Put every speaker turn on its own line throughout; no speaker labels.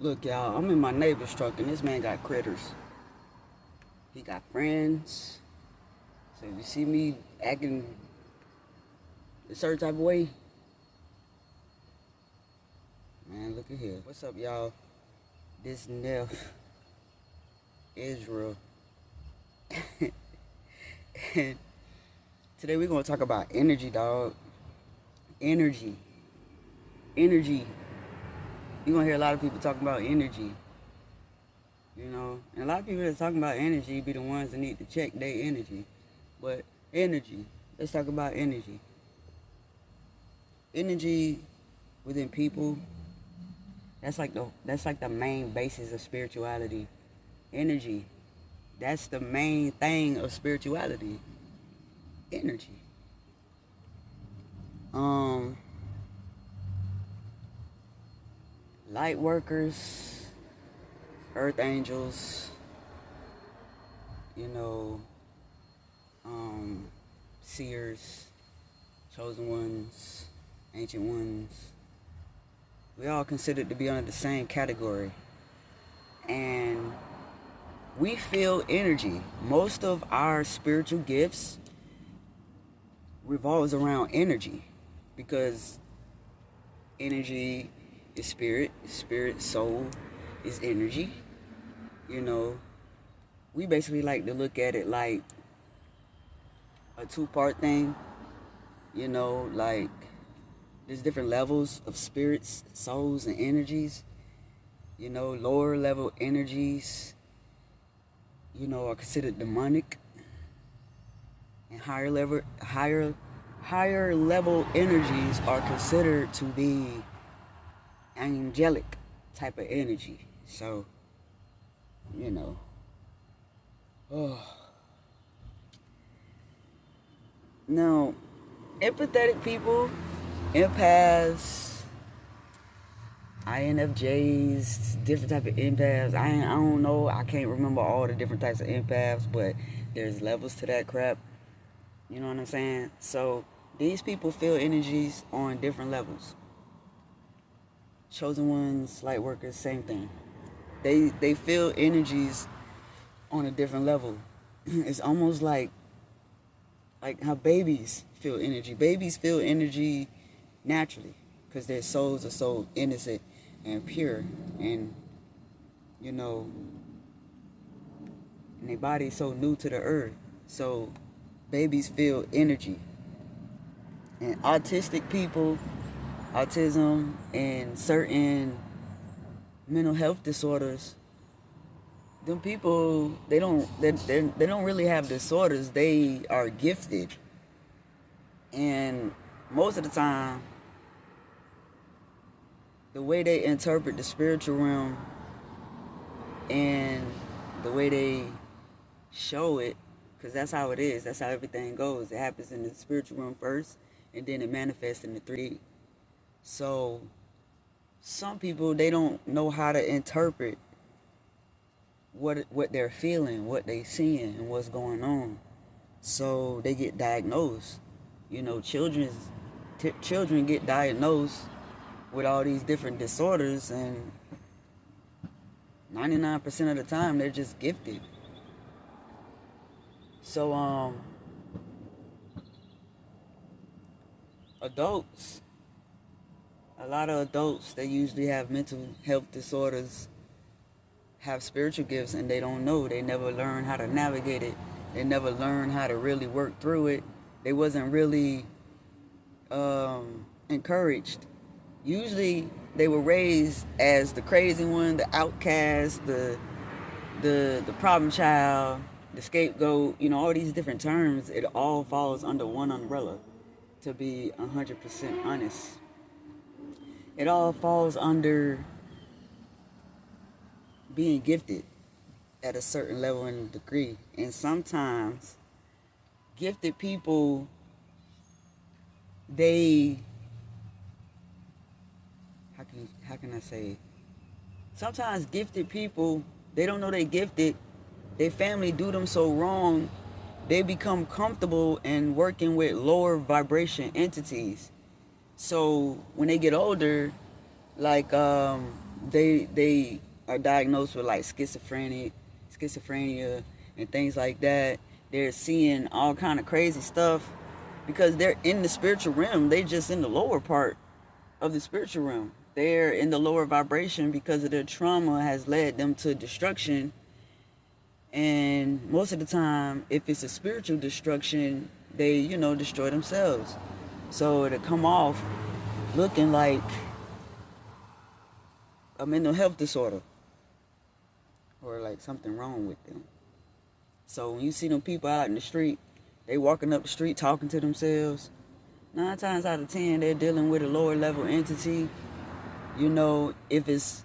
Look, y'all, I'm in my neighbor's truck and this man got critters. He got friends. So if you see me acting a certain type of way, man, look at here. What's up, y'all? This Neff Israel. And today we're gonna talk about energy, dog. Energy. Energy. You're gonna hear a lot of people talking about energy. And a lot of people that's talking about energy be the ones that need to check their energy. But energy, let's talk about energy. Energy within people, that's like the main basis of spirituality. Energy, that's the main thing of spirituality. Energy. Light workers, earth angels, seers, chosen ones, ancient ones. We all considered to be under the same category. And we feel energy. Most of our spiritual gifts revolves around energy, because energy is spirit, soul is energy. We basically like to look at it like a two-part thing. Like there's different levels of spirits, souls, and energies. Lower level energies, are considered demonic, and higher level energies are considered to be angelic type of energy. So, oh. Now, empathetic people, empaths, INFJs, different type of empaths. I don't know. I can't remember all the different types of empaths, but there's levels to that crap. You know what I'm saying? So these people feel energies on different levels. Chosen ones, light workers, same thing. They feel energies on a different level. It's almost like how babies feel energy. Babies feel energy naturally because their souls are so innocent and pure, and and their body is so new to the earth. So babies feel energy. And autistic people, autism, and certain mental health disorders, them people, they don't really have disorders. They are gifted. And most of the time, the way they interpret the spiritual realm and the way they show it, because that's how it is, that's how everything goes. It happens in the spiritual realm first, and then it manifests in the 3D. So some people, they don't know how to interpret what they're feeling, what they seeing, and what's going on. So they get diagnosed. Children get diagnosed with all these different disorders, and 99% of the time they're just gifted. So adults, a lot of adults, they usually have mental health disorders, have spiritual gifts, and they don't know. They never learn how to navigate it. They never learn how to really work through it. They wasn't really encouraged. Usually they were raised as the crazy one, the outcast, the problem child, the scapegoat. All these different terms. It all falls under one umbrella. To be 100% honest, it all falls under being gifted at a certain level and degree. And sometimes gifted people, they, how can I say it? Sometimes gifted people, they don't know they gifted. Their family do them so wrong, they become comfortable in working with lower vibration entities. So when they get older, like they are diagnosed with like schizophrenia and things like that. They're seeing all kind of crazy stuff because they're in the spiritual realm. They just in the lower part of the spiritual realm. They're in the lower vibration because of their trauma has led them to destruction. And most of the time, if it's a spiritual destruction, they, destroy themselves. So to come off looking like a mental health disorder or like something wrong with them. So when you see them people out in the street, they walking up the street talking to themselves, 9 times out of 10, they're dealing with a lower level entity. If it's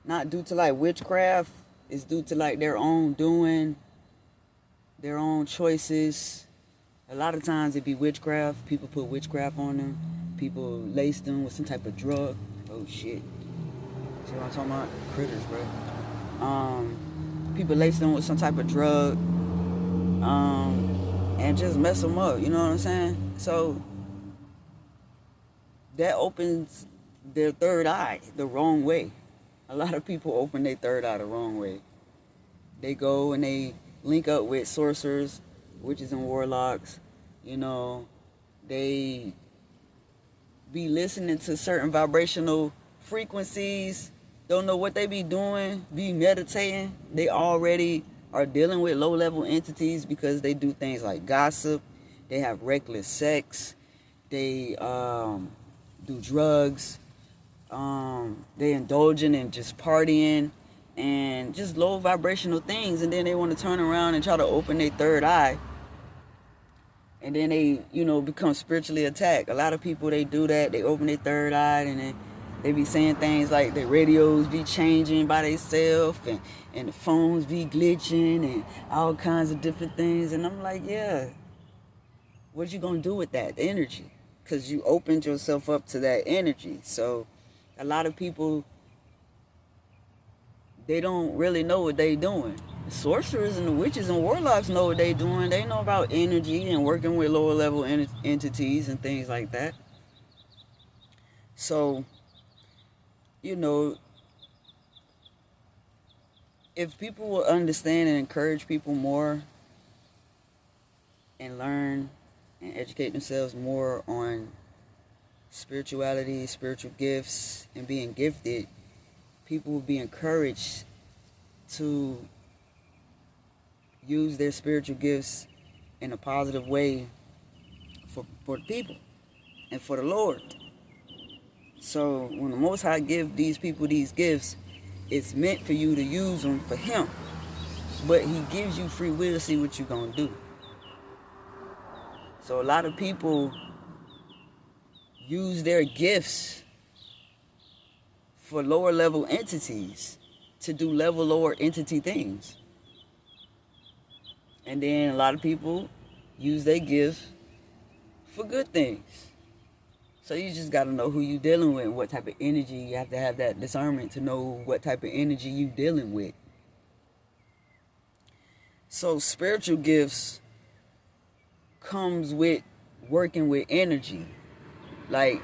not due to like witchcraft, it's due to like their own doing, their own choices. A lot of times it be witchcraft. People put witchcraft on them. People lace them with some type of drug. Oh shit. See what I'm talking about? Critters, bro. People lace them with some type of drug. And just mess them up. You know what I'm saying? So that opens their third eye the wrong way. A lot of people open their third eye the wrong way. They go and they link up with sorcerers, witches and warlocks. They be listening to certain vibrational frequencies, don't know what they be doing, be meditating. They already are dealing with low-level entities because they do things like gossip, they have reckless sex, they do drugs, they indulging in just partying and just low vibrational things, and then they want to turn around and try to open their third eye, and then they become spiritually attacked. A lot of people, they do that. They open their third eye and then they be saying things like their radios be changing by themselves, and the phones be glitching and all kinds of different things. And I'm like, yeah, what you gonna do with that energy? Because you opened yourself up to that energy. So a lot of people, they don't really know what they doing. The sorcerers and the witches and warlocks know what they doing. They know about energy and working with lower level entities and things like that. So, if people will understand and encourage people more and learn and educate themselves more on spirituality, spiritual gifts, and being gifted, people will be encouraged to use their spiritual gifts in a positive way for the people and for the Lord. So when the Most High give these people these gifts, it's meant for you to use them for Him. But He gives you free will to see what you're going to do. So a lot of people use their gifts for lower level entities to do lower entity things. And then a lot of people use their gifts for good things. So you just got to know who you're dealing with and what type of energy. You have to have that discernment to know what type of energy you're dealing with. So spiritual gifts comes with working with energy. Like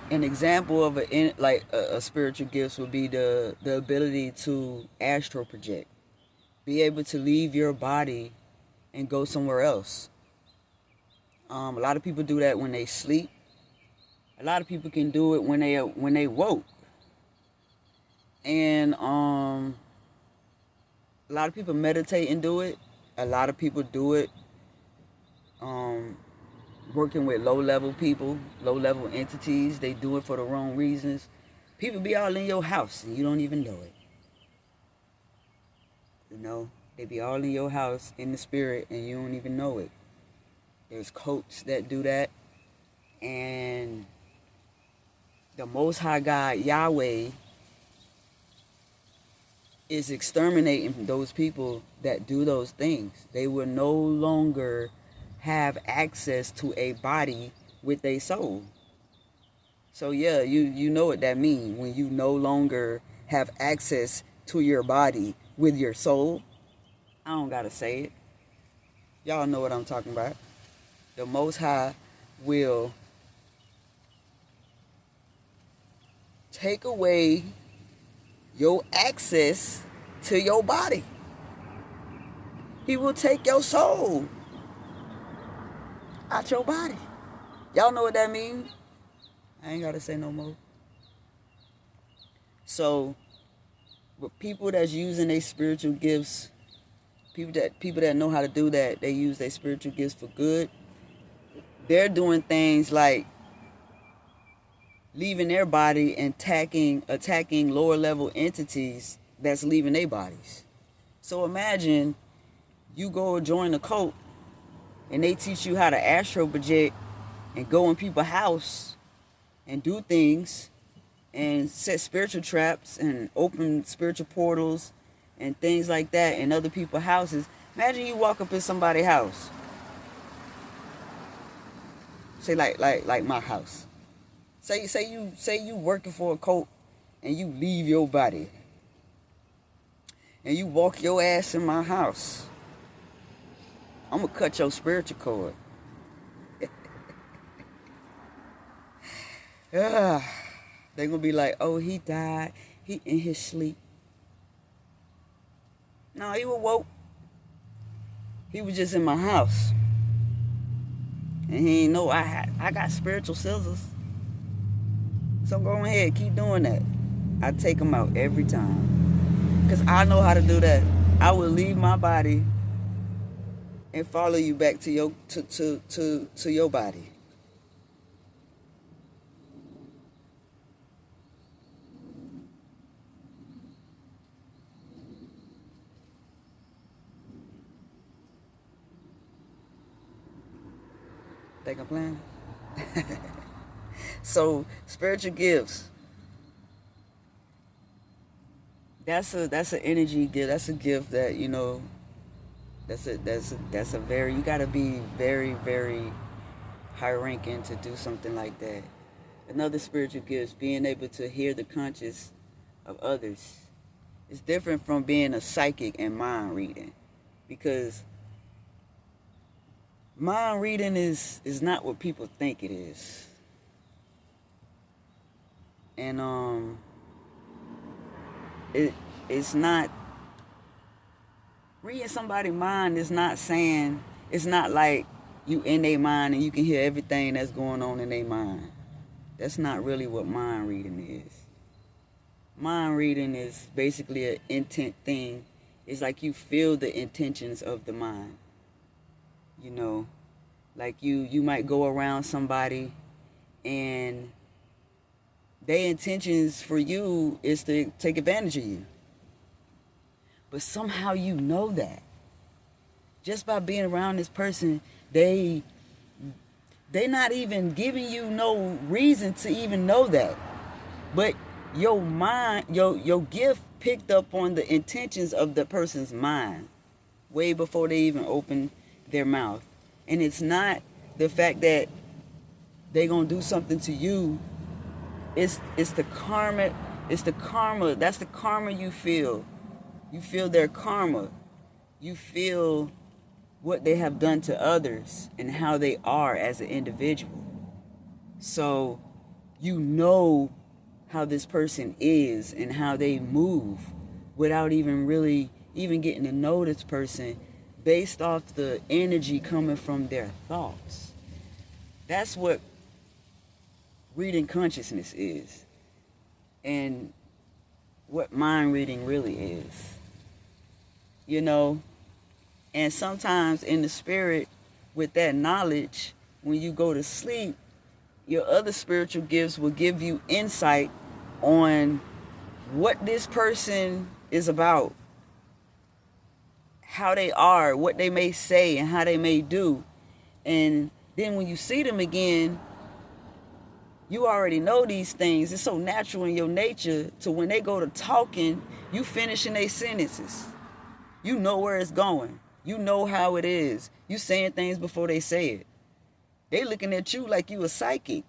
an example of a spiritual gift would be the ability to astral project. Be able to leave your body and go somewhere else. A lot of people do that when they sleep. A lot of people can do it when they woke. And a lot of people meditate and do it. A lot of people do it working with low-level people, low-level entities. They do it for the wrong reasons. People be all in your house and you don't even know it. They be all in your house in the spirit and you don't even know it. There's cults that do that. And the Most High God, Yahweh, is exterminating those people that do those things. They will no longer have access to a body with a soul. So yeah, you know what that means when you no longer have access to your body with your soul. I don't gotta say it. Y'all know what I'm talking about. The Most High will take away your access to your body. He will take your soul out your body. Y'all know what that means? I ain't got to say no more. So, with people that's using their spiritual gifts, people that know how to do that, they use their spiritual gifts for good. They're doing things like leaving their body and attacking lower level entities that's leaving their bodies. So imagine you go join a cult and they teach you how to astral project and go in people's house and do things and set spiritual traps and open spiritual portals and things like that in other people's houses. Imagine you walk up in somebody's house. Say like my house. Say you working for a cult and you leave your body and you walk your ass in my house. I'm gonna cut your spiritual cord. They're gonna be like, oh, he died. He in his sleep. No, he was woke. He was just in my house. And he didn't know I got spiritual scissors. So go ahead, keep doing that. I take them out every time. Because I know how to do that. I will leave my body and follow you back to your to your body. Think I'm playing? So spiritual gifts. That's an energy gift. That's a gift that, you know, that's a very, you gotta be very, very high ranking to do something like that. Another spiritual gift is being able to hear the conscience of others. It's different from being a psychic and mind reading, because mind reading is not what people think it is. And it's not, reading somebody's mind is not saying, it's not like you in their mind and you can hear everything that's going on in their mind. That's not really what mind reading is. Mind reading is basically an intent thing. It's like you feel the intentions of the mind. You know, like you might go around somebody and their intentions for you is to take advantage of you. But somehow you know that. Just by being around this person, they not even giving you no reason to even know that. But your mind, your gift picked up on the intentions of the person's mind way before they even open their mouth. And it's not the fact that they gonna do something to you. It's the karma. It's the karma. That's the karma you feel. You feel their karma. You feel what they have done to others and how they are as an individual. So you know how this person is and how they move without even really even getting to know this person based off the energy coming from their thoughts. That's what reading consciousness is, and what mind reading really is. You know, and sometimes in the spirit, with that knowledge, when you go to sleep, your other spiritual gifts will give you insight on what this person is about, how they are, what they may say, and how they may do. And then when you see them again, you already know these things. It's so natural in your nature to when they go to talking, you finishing their sentences. You know where it's going. You know how it is. You saying things before they say it. They looking at you like you a psychic.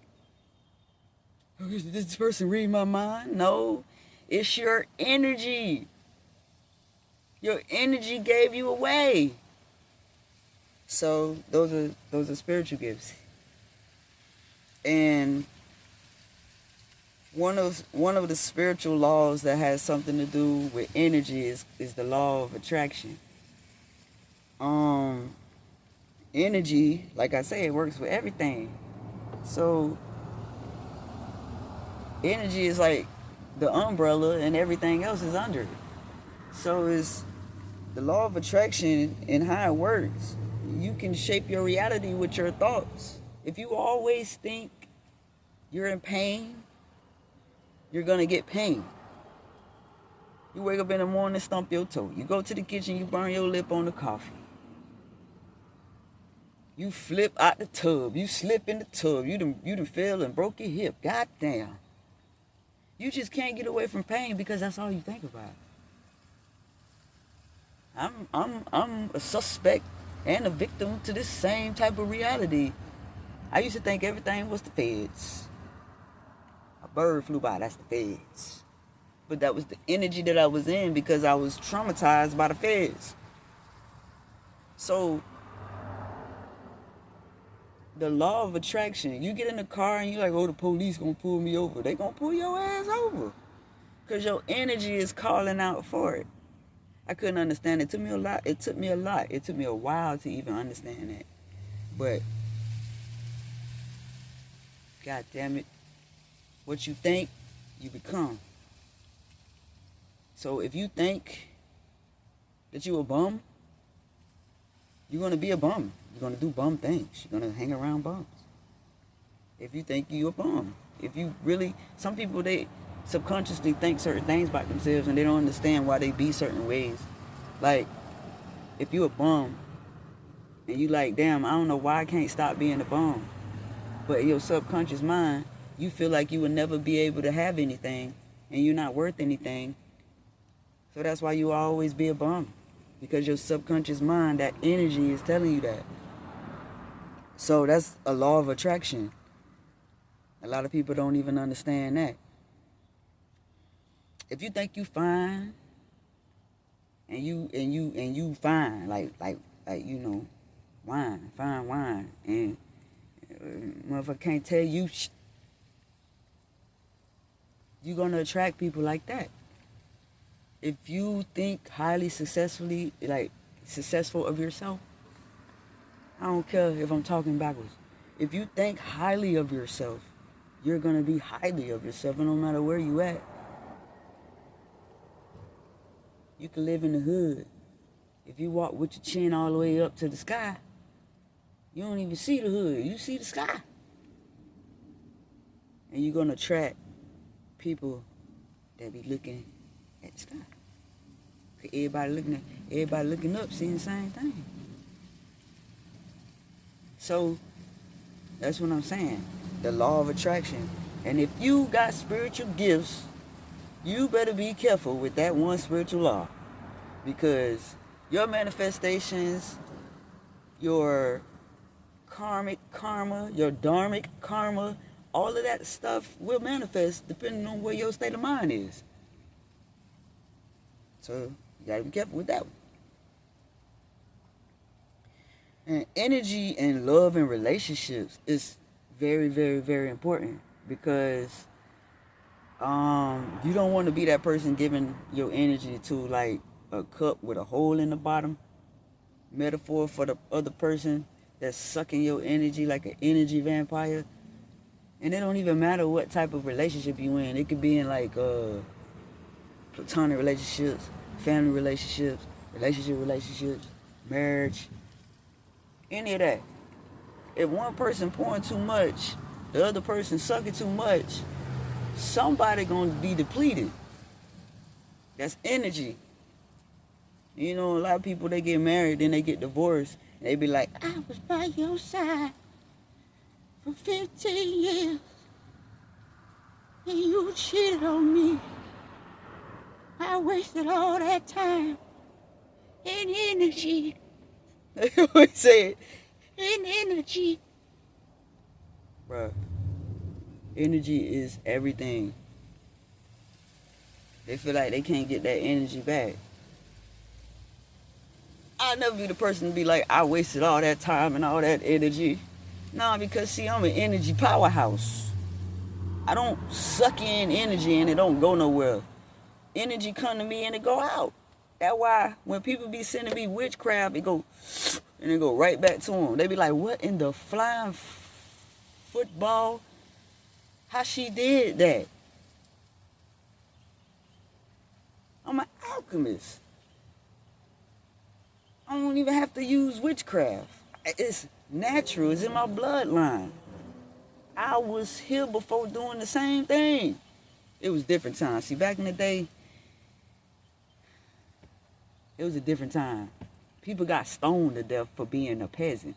Did this person read my mind? No. It's your energy. Your energy gave you away. So those are spiritual gifts. And One of the spiritual laws that has something to do with energy is the law of attraction. Um, Energy, like I say, it works with everything. So energy is like the umbrella, and everything else is under it. So it's the law of attraction and how it works. You can shape your reality with your thoughts. If you always think you're in pain, you're gonna get pain. You wake up in the morning, stump your toe. You go to the kitchen, you burn your lip on the coffee. You flip out the tub. You slip in the tub. You done fell and broke your hip. Goddamn. You just can't get away from pain because that's all you think about. I'm a suspect and a victim to this same type of reality. I used to think everything was the feds. A bird flew by, that's the feds. But that was the energy that I was in because I was traumatized by the feds. So the law of attraction, you get in the car and you're like, oh, the police gonna pull me over. They gonna pull your ass over. Because your energy is calling out for it. I couldn't understand it. It took me a lot. It took me a while to even understand that. But, God damn it, what you think, you become. So if you think that you a bum, you're gonna be a bum. You're gonna do bum things. You're gonna hang around bums. If you think you a bum. If you really, some people, they subconsciously think certain things about themselves and they don't understand why they be certain ways. Like, if you a bum and you like, damn, I don't know why I can't stop being a bum. But in your subconscious mind, you feel like you will never be able to have anything and you're not worth anything. So that's why you always be a bum. Because your subconscious mind, that energy is telling you that. So that's a law of attraction. A lot of people don't even understand that. If you think you fine, and you fine, like you know, fine wine, and motherfucker can't tell you, you're gonna attract people like that. If you think highly successful of yourself, I don't care if I'm talking backwards. If you think highly of yourself, you're gonna be highly of yourself, and no matter where you at. You can live in the hood. If you walk with your chin all the way up to the sky, you don't even see the hood. You see the sky. And you're gonna attract people that be looking at the sky. Cause everybody looking up, seeing the same thing. So that's what I'm saying. The law of attraction. And if you got spiritual gifts, you better be careful with that one spiritual law. Because your manifestations, your karmic karma, your dharmic karma, all of that stuff will manifest depending on where your state of mind is. So you gotta be careful with that one. And energy and love and relationships is very, very, very important because you don't want to be that person giving your energy to like a cup with a hole in the bottom. Metaphor for the other person that's sucking your energy like an energy vampire. And it don't even matter what type of relationship you in. It could be in like platonic relationships, family relationships, relationships, marriage, any of that. If one person pouring too much, the other person sucking too much, somebody gonna be depleted. That's energy. You know, a lot of people, they get married, then they get divorced, and they be like, I was by your side for 15 years, and you cheated on me. I wasted all that time and energy. They always say it. And energy. Bruh, energy is everything. They feel like they can't get that energy back. I'll never be the person to be like, I wasted all that time and all that energy. No, because see, I'm an energy powerhouse. I don't suck in energy and it don't go nowhere. Energy come to me and it go out. That's why when people be sending me witchcraft, it go and it go right back to them. They be like, what in the flying football? How she did that? I'm an alchemist. I don't even have to use witchcraft. It's natural. It's in my bloodline. I was here before doing the same thing. It was different times. See, back in the day, it was a different time. People got stoned to death for being a peasant.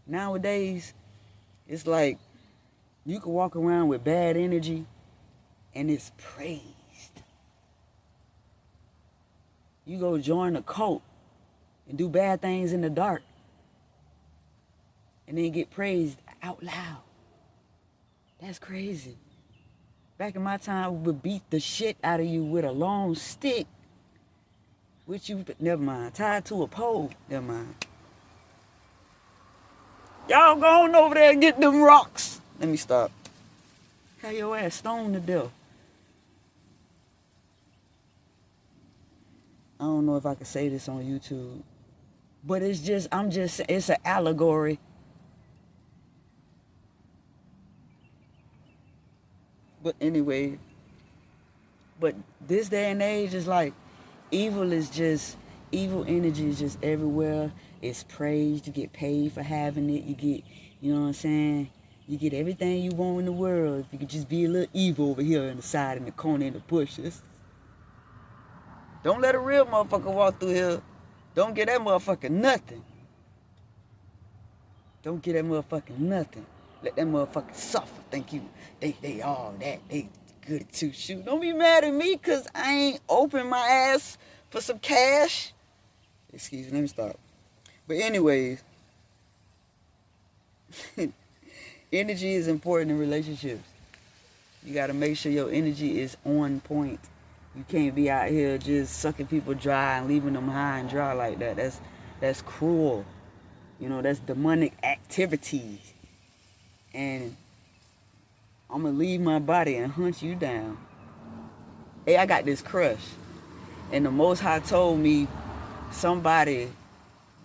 Nowadays, it's like you can walk around with bad energy and it's praised. You go join a cult and do bad things in the dark and then get praised out loud. That's crazy. Back in my time, we would beat the shit out of you with a long stick, which you, never mind, tied to a pole, never mind. Y'all go on over there and get them rocks. Let me stop. Have your ass stoned to death. I don't know if I can say this on YouTube, but it's an allegory. But anyway, but this day and age is like, evil energy is just everywhere. It's praised. You get paid for having it. You get, you know what I'm saying? You get everything you want in the world. If you could just be a little evil over here on the side, in the corner, in the bushes. Don't let a real motherfucker walk through here. Don't get that motherfucker nothing. Don't get that motherfucker nothing. Let that motherfucker suffer. Think you, they all that. They good at two shoot. Don't be mad at me because I ain't open my ass for some cash. Excuse me, let me stop. But anyways, energy is important in relationships. You got to make sure your energy is on point. You can't be out here just sucking people dry and leaving them high and dry like that. That's cruel. You know, that's demonic activity. And I'm going to leave my body and hunt you down. Hey, I got this crush. And the Most High told me somebody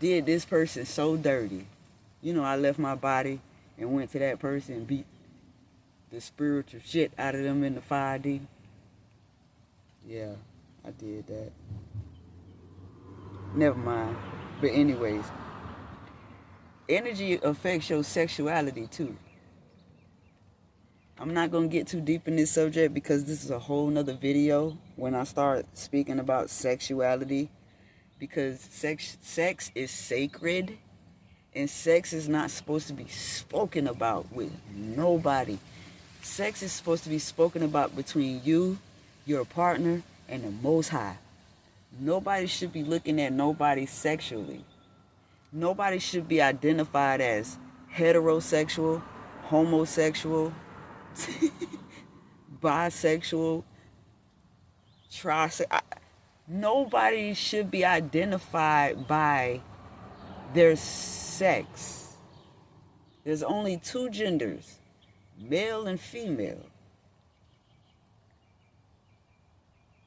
did this person so dirty. You know, I left my body and went to that person and beat the spiritual shit out of them in the 5D. Yeah, I did that. Never mind. But anyways, energy affects your sexuality too. I'm not going to get too deep in this subject because this is a whole nother video when I start speaking about sexuality. Because sex is sacred and sex is not supposed to be spoken about with nobody. Sex is supposed to be spoken about between you, your partner, and the Most High. Nobody should be looking at nobody sexually. Nobody should be identified as heterosexual, homosexual, bisexual, trisexual. Nobody should be identified by their sex. There's only two genders, male and female.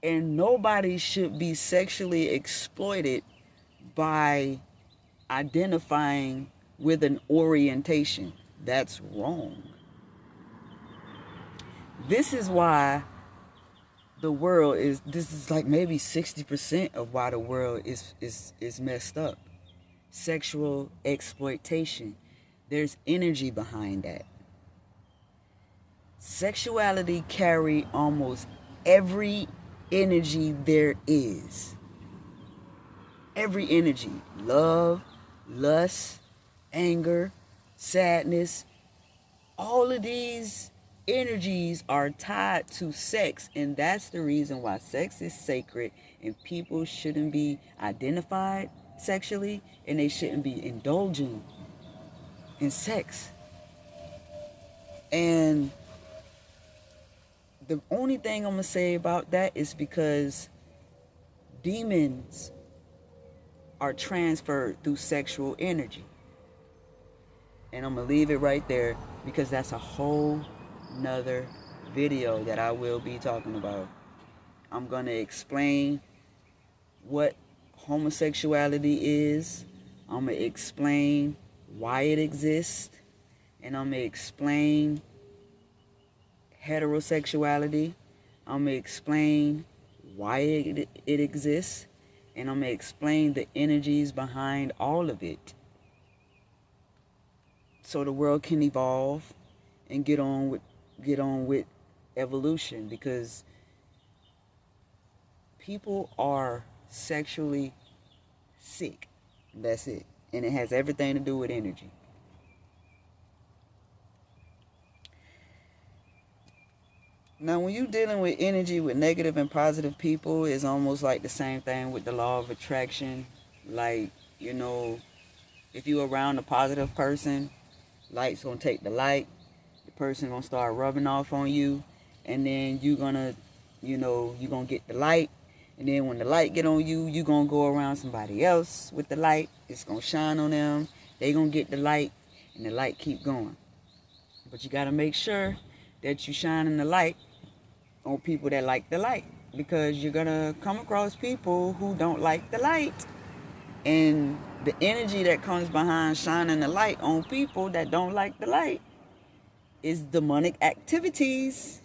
And nobody should be sexually exploited by identifying with an orientation. That's wrong. This is why the world this is like maybe 60% of why the world is messed up. Sexual exploitation. There's energy behind that. Sexuality carry almost every energy there is. Every energy. Love, lust, anger, sadness. All of these energies are tied to sex, and that's the reason why sex is sacred and people shouldn't be identified sexually and they shouldn't be indulging in sex. And the only thing I'm gonna say about that is because demons are transferred through sexual energy. And I'm gonna leave it right there because that's a whole another video that I will be talking about. I'm going to explain what homosexuality is. I'm going to explain why it exists. And I'm going to explain heterosexuality. I'm going to explain why it exists. And I'm going to explain the energies behind all of it, so the world can evolve and get on with evolution, because people are sexually sick. That's it. And it has everything to do with energy. Now, when you're dealing with energy with negative and positive people, it's almost like the same thing with the law of attraction. Like, if you're around a positive person, light's gonna take the light. The person gonna start rubbing off on you, and then you're gonna get the light. And then when the light get on you, you're gonna go around somebody else with the light. It's gonna shine on them. They gonna get the light, and the light keep going. But you gotta make sure that you shining the light on people that like the light, because you're gonna come across people who don't like the light. And the energy that comes behind shining the light on people that don't like the light is demonic activities.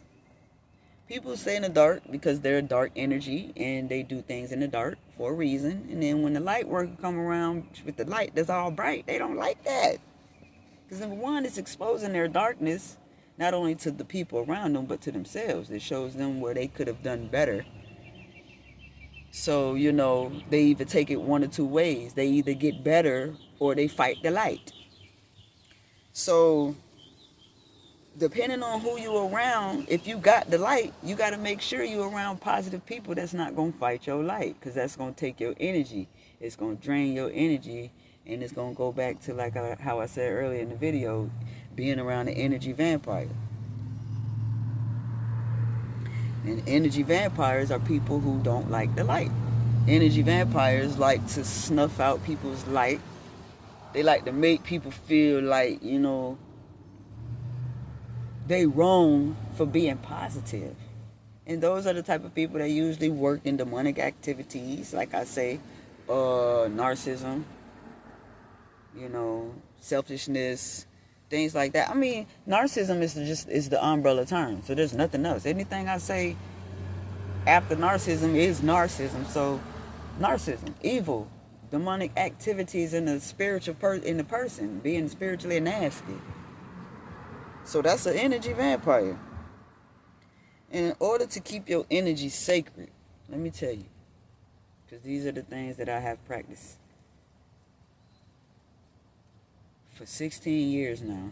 People stay in the dark because they're dark energy and they do things in the dark for a reason. And then when the light worker come around with the light that's all bright, they don't like that. Because number one, it's exposing their darkness, not only to the people around them, but to themselves. It shows them where they could have done better. So, they either take it one or two ways. They either get better or they fight the light. So, depending on who you're around, if you got the light, you got to make sure you're around positive people that's not going to fight your light, because that's going to take your energy. It's going to drain your energy, and it's going to go back to how I said earlier in the video, being around an energy vampire. And energy vampires are people who don't like the light. Energy vampires like to snuff out people's light. They like to make people feel like, they wrong for being positive. And those are the type of people that usually work in demonic activities, like I say, narcissism, selfishness, things like that. I mean, narcissism is the umbrella term, so there's nothing else. Anything I say after narcissism is narcissism. So narcissism, evil, demonic activities in the spiritual in the person, being spiritually nasty. So that's an energy vampire. And in order to keep your energy sacred, let me tell you, because these are the things that I have practiced for 16 years now.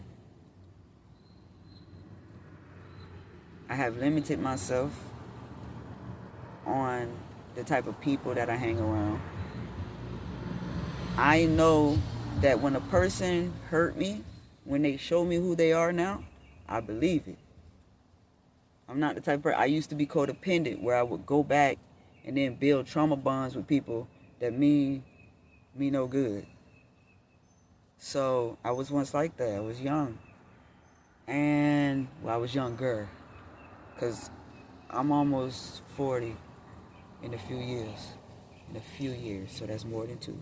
I have limited myself on the type of people that I hang around. I know that when a person hurt me, when they show me who they are now, I believe it. I'm not the type of person. I used to be codependent, where I would go back and then build trauma bonds with people that mean me no good. So I was once like that. I was young. And, I was younger. Because I'm almost 40 in a few years. So that's more than 2.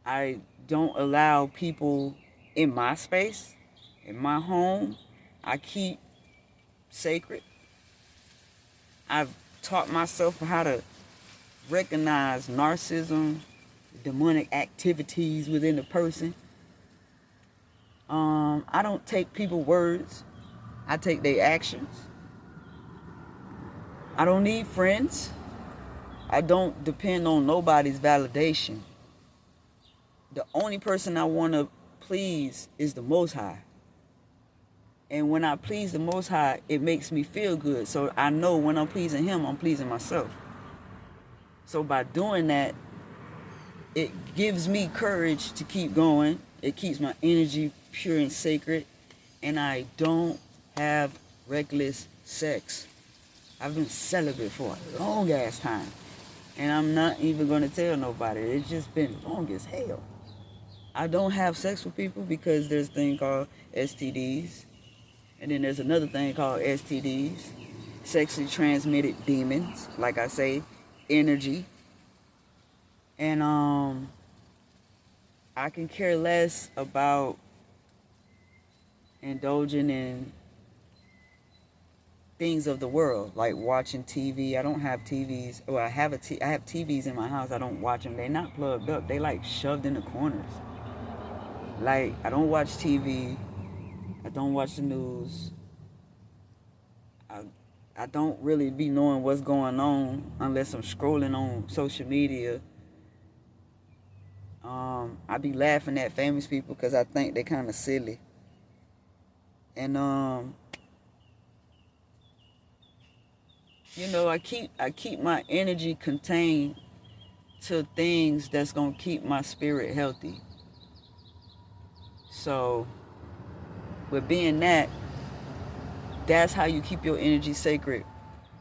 I don't allow people in my space, in my home. I keep sacred. I've taught myself how to recognize narcissism, demonic activities within a person. I don't take people's words. I take their actions. I don't need friends. I don't depend on nobody's validation. The only person I want to please is the Most High. And when I please the Most High, it makes me feel good. So I know when I'm pleasing Him, I'm pleasing myself. So by doing that, it gives me courage to keep going. It keeps my energy pure and sacred. And I don't have reckless sex. I've been celibate for a long ass time. And I'm not even going to tell nobody. It's just been long as hell. I don't have sex with people because there's a thing called STDs. And then there's another thing called STDs, sexually transmitted demons, like I say, energy. And I can care less about indulging in things of the world, like watching TV. I don't have TVs. Well, I have TVs in my house. I don't watch them. They're not plugged up. They like shoved in the corners. Like, I don't watch TV. I don't watch the news. I I don't really be knowing what's going on unless I'm scrolling on social media. I be laughing at famous people because I think they're kind of silly. And I keep my energy contained to things that's gonna keep my spirit healthy. So with being that's how you keep your energy sacred.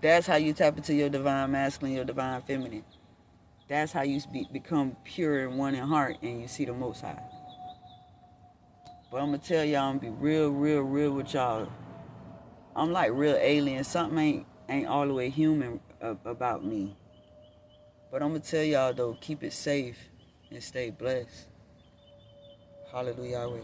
That's how you tap into your divine masculine, your divine feminine. That's how you become pure and one in heart and you see the Most High. But I'm going to tell y'all, I'm going to be real, real, real with y'all. I'm like real alien. Something ain't all the way human about me. But I'm going to tell y'all, though, keep it safe and stay blessed. Hallelujah.